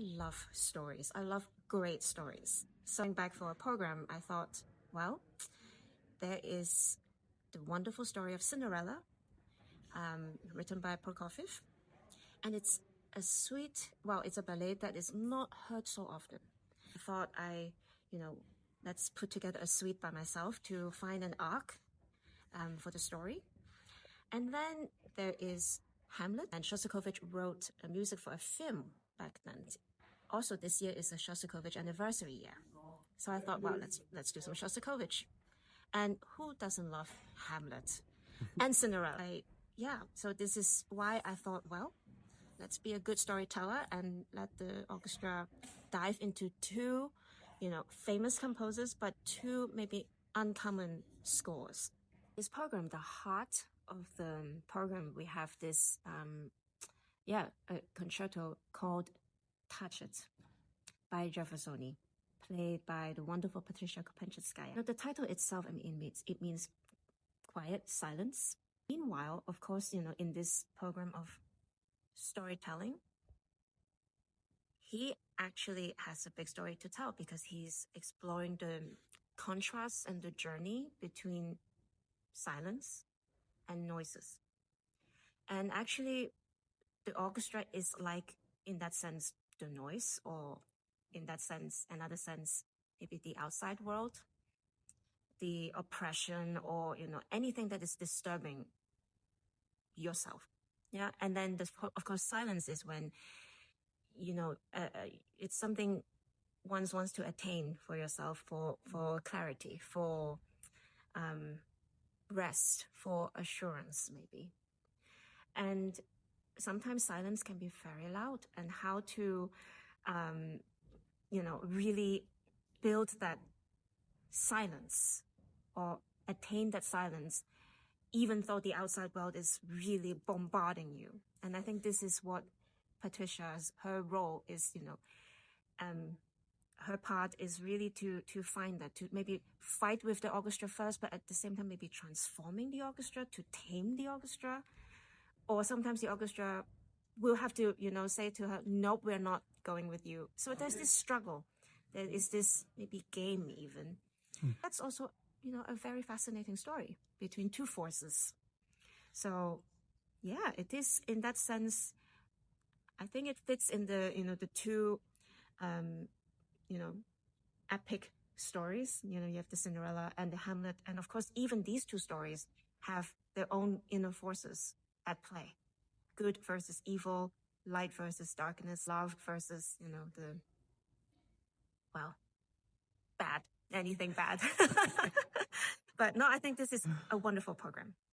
love stories. I love great stories. So going back for a program, I thought, well, there is the wonderful story of Cinderella, written by Prokofjew. And it's a sweet, well, it's a ballet that is not heard so often. I thought let's put together a suite by myself to find an arc for the story. And then there is Hamlet, and Shostakovich wrote a music for a film back then. Also, this year is a Shostakovich anniversary year. So I thought, well, let's do some Shostakovich. And who doesn't love Hamlet and Cinderella? So this is why I thought, well, let's be a good storyteller and let the orchestra dive into two, famous composers, but two maybe uncommon scores. This program, the heart of the program, we have this, a concerto called Tacet by Gervasonis, played by the wonderful Patricia Kopatchinskaja. The title itself, it means quiet, silence. Meanwhile, of course, in this program of storytelling, he actually has a big story to tell because he's exploring the contrast and the journey between silence and noises. And actually, the orchestra is like, in that sense, the noise, or in that sense, another sense, maybe the outside world, the oppression, or, anything that is disturbing yourself. Yeah. And then, of course, silence is when, it's something one wants to attain for yourself, for clarity, for rest, for assurance, maybe. And sometimes silence can be very loud, and how to, really build that silence or attain that silence, even though the outside world is really bombarding you. And I think this is what Patricia's, her role is, her part is really to find that, to maybe fight with the orchestra first, but at the same time maybe transforming the orchestra, to tame the orchestra. Or sometimes the orchestra will have to, say to her, nope, we're not going with you. So there's this struggle. There is this maybe game even. That's also, a very fascinating story between two forces. So, yeah, it is in that sense, I think it fits in the, the two, epic stories. You have the Cinderella and the Hamlet. And of course, even these two stories have their own inner forces at play. Good versus evil, light versus darkness, love versus, bad, anything bad. But no, I think this is a wonderful program.